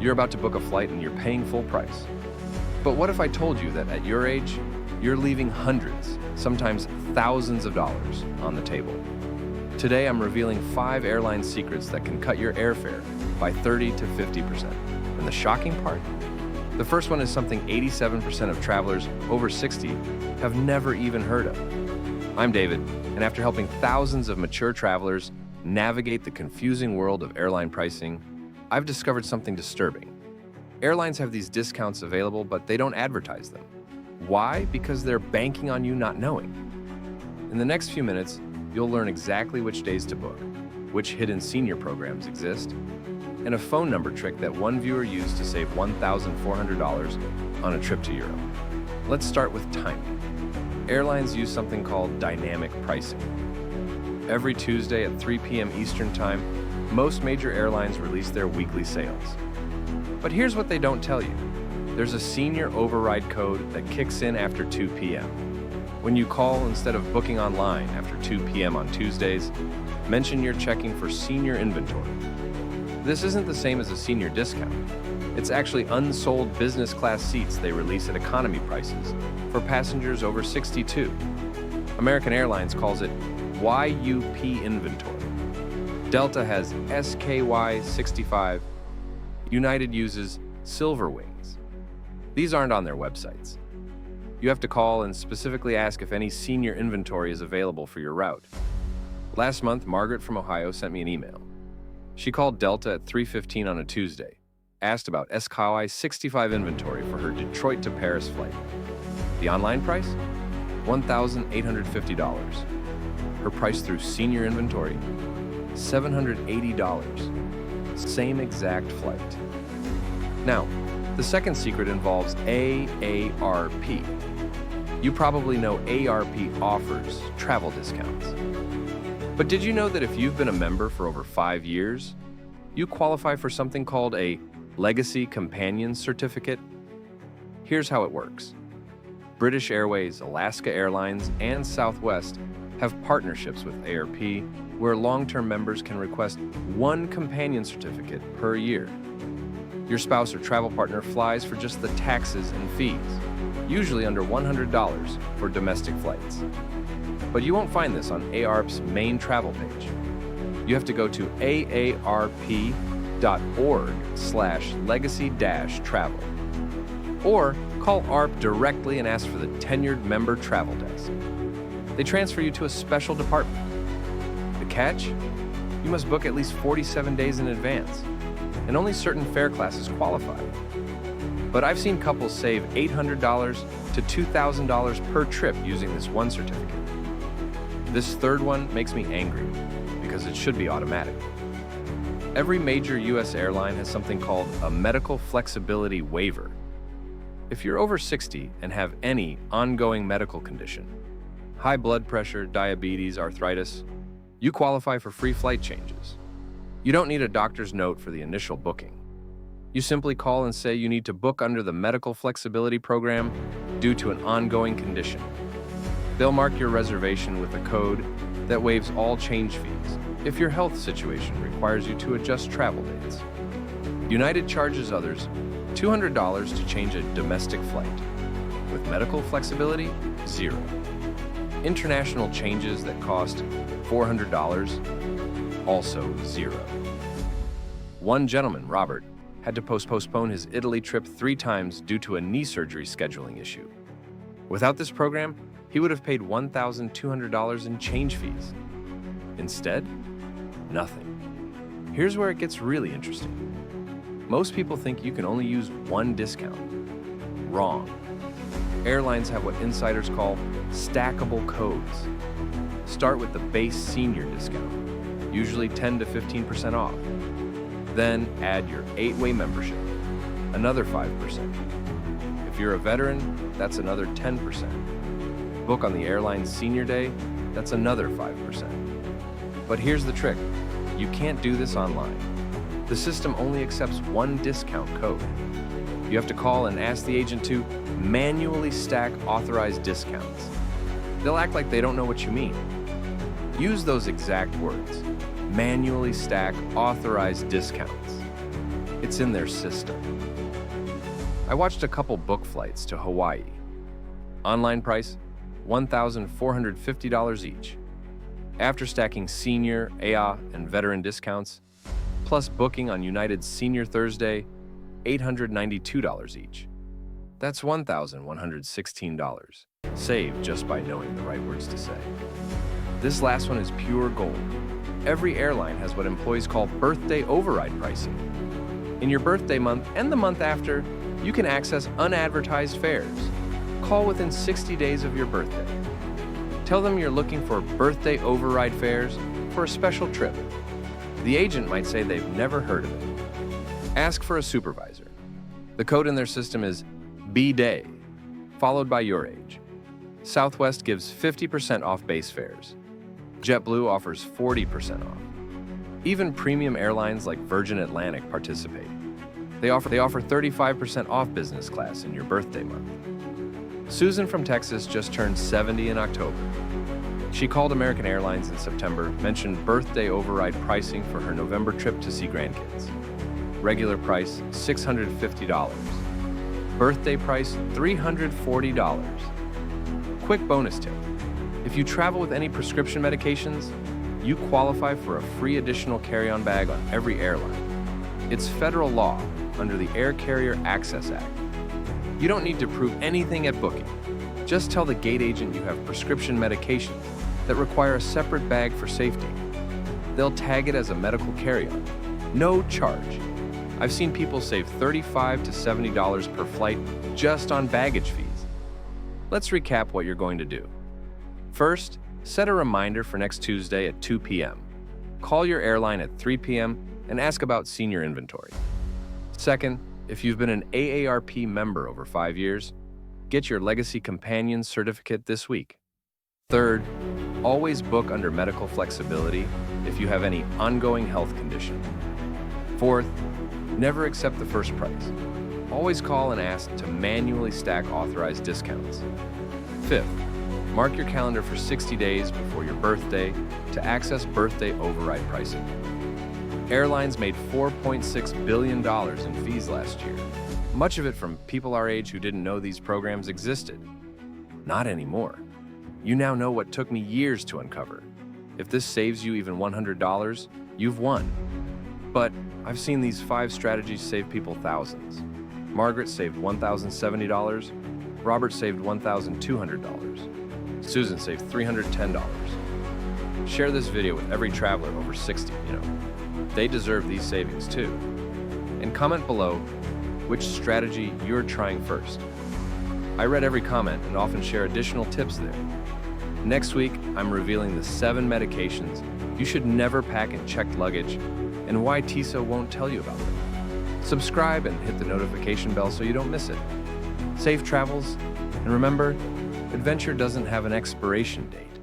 You're about to book a flight and you're paying full price. But what if I told you that at your age, you're leaving hundreds, sometimes thousands of dollars on the table? Today, I'm revealing 5 airline secrets that can cut your airfare by 30 to 50%. And the shocking part? The first one is something 87% of travelers over 60 have never even heard of. I'm David, and after helping thousands of mature travelers navigate the confusing world of airline pricing, I've discovered something disturbing. Airlines have these discounts available, but they don't advertise them. Why? Because they're banking on you not knowing. In the next few minutes, you'll learn exactly which days to book, which hidden senior programs exist, and a phone number trick that one viewer used to save $1,400 on a trip to Europe. Let's start with timing. Airlines use something called dynamic pricing. Every Tuesday at 3 p.m. Eastern Time, most major airlines release their weekly sales. But here's what they don't tell you. There's a senior override code that kicks in after 2 p.m. When you call, instead of booking online after 2 p.m. on Tuesdays, mention you're checking for senior inventory. This isn't the same as a senior discount. It's actually unsold business class seats they release at economy prices for passengers over 62. American Airlines calls it YUP inventory. Delta has SKY 65. United uses Silver Wings. These aren't on their websites. You have to call and specifically ask if any senior inventory is available for your route. Last month, Margaret from Ohio sent me an email. She called Delta at 3:15 on a Tuesday, asked about SKY 65 inventory for her Detroit to Paris flight. The online price? $1,850. Her price through senior inventory? $780. Same exact flight. Now, the second secret involves AARP. You probably know AARP offers travel discounts. But did you know that if you've been a member for over 5 years, you qualify for something called a Legacy Companion Certificate? Here's how it works. British Airways, Alaska Airlines, and Southwest have partnerships with AARP where long-term members can request 1 companion certificate per year. Your spouse or travel partner flies for just the taxes and fees, usually under $100 for domestic flights. But you won't find this on AARP's main travel page. You have to go to aarp.org/legacy-travel or call AARP directly and ask for the tenured member travel desk. They transfer you to a special department. The catch? You must book at least 47 days in advance, and only certain fare classes qualify. But I've seen couples save $800 to $2,000 per trip using this one certificate. This third one makes me angry because it should be automatic. Every major U.S. airline has something called a medical flexibility waiver. If you're over 60 and have any ongoing medical condition, high blood pressure, diabetes, arthritis, you qualify for free flight changes. You don't need a doctor's note for the initial booking. You simply call and say you need to book under the medical flexibility program due to an ongoing condition. They'll mark your reservation with a code that waives all change fees if your health situation requires you to adjust travel dates. United charges others $200 to change a domestic flight. With medical flexibility, $0. International changes that cost $400, also $0. One gentleman, Robert, had to postpone his Italy trip 3 times due to a knee surgery scheduling issue. Without this program, he would have paid $1,200 in change fees. Instead, nothing. Here's where it gets really interesting. Most people think you can only use 1 discount. Wrong. Airlines have what insiders call stackable codes. Start with the base senior discount, usually 10 to 15% off. Then add your 8-way membership, another 5%. If you're a veteran, that's another 10%. Book on the airline's senior day, that's another 5%. But here's the trick. You can't do this online. The system only accepts 1 discount code. You have to call and ask the agent to manually stack authorized discounts. They'll act like they don't know what you mean. Use those exact words. Manually stack authorized discounts. It's in their system. I watched a couple book flights to Hawaii. Online price, $1,450 each. After stacking senior, AA, and veteran discounts, plus booking on United's Senior Thursday, $892 each. That's $1,116, saved just by knowing the right words to say. This last one is pure gold. Every airline has what employees call birthday override pricing. In your birthday month and the month after, you can access unadvertised fares. Call within 60 days of your birthday. Tell them you're looking for birthday override fares for a special trip. The agent might say they've never heard of it. Ask for a supervisor. The code in their system is B-Day, followed by your age. Southwest gives 50% off base fares. JetBlue offers 40% off. Even premium airlines like Virgin Atlantic participate. They offer 35% off business class in your birthday month. Susan from Texas just turned 70 in October. She called American Airlines in September, mentioned birthday override pricing for her November trip to see grandkids. Regular price, $650. Birthday price, $340. Quick bonus tip. If you travel with any prescription medications, you qualify for a free additional carry-on bag on every airline. It's federal law under the Air Carrier Access Act. You don't need to prove anything at booking. Just tell the gate agent you have prescription medications that require a separate bag for safety. They'll tag it as a medical carry-on. No charge. I've seen people save $35 to $70 per flight just on baggage fees. Let's recap what you're going to do. First, set a reminder for next Tuesday at 2 p.m. Call your airline at 3 p.m. and ask about senior inventory. Second, if you've been an AARP member over 5 years, get your Legacy Companion certificate this week. Third, always book under medical flexibility if you have any ongoing health condition. Fourth, never accept the first price. Always call and ask to manually stack authorized discounts. Fifth, mark your calendar for 60 days before your birthday to access birthday override pricing. Airlines made $4.6 billion in fees last year, much of it from people our age who didn't know these programs existed. Not anymore. You now know what took me years to uncover. If this saves you even $100, you've won. But I've seen these 5 strategies save people thousands. Margaret saved $1,070, Robert saved $1,200, Susan saved $310. Share this video with every traveler over 60, They deserve these savings too. And comment below which strategy you're trying first. I read every comment and often share additional tips there. Next week, I'm revealing the 7 medications you should never pack in checked luggage and why TISA won't tell you about them. Subscribe and hit the notification bell so you don't miss it. Safe travels, and remember, adventure doesn't have an expiration date.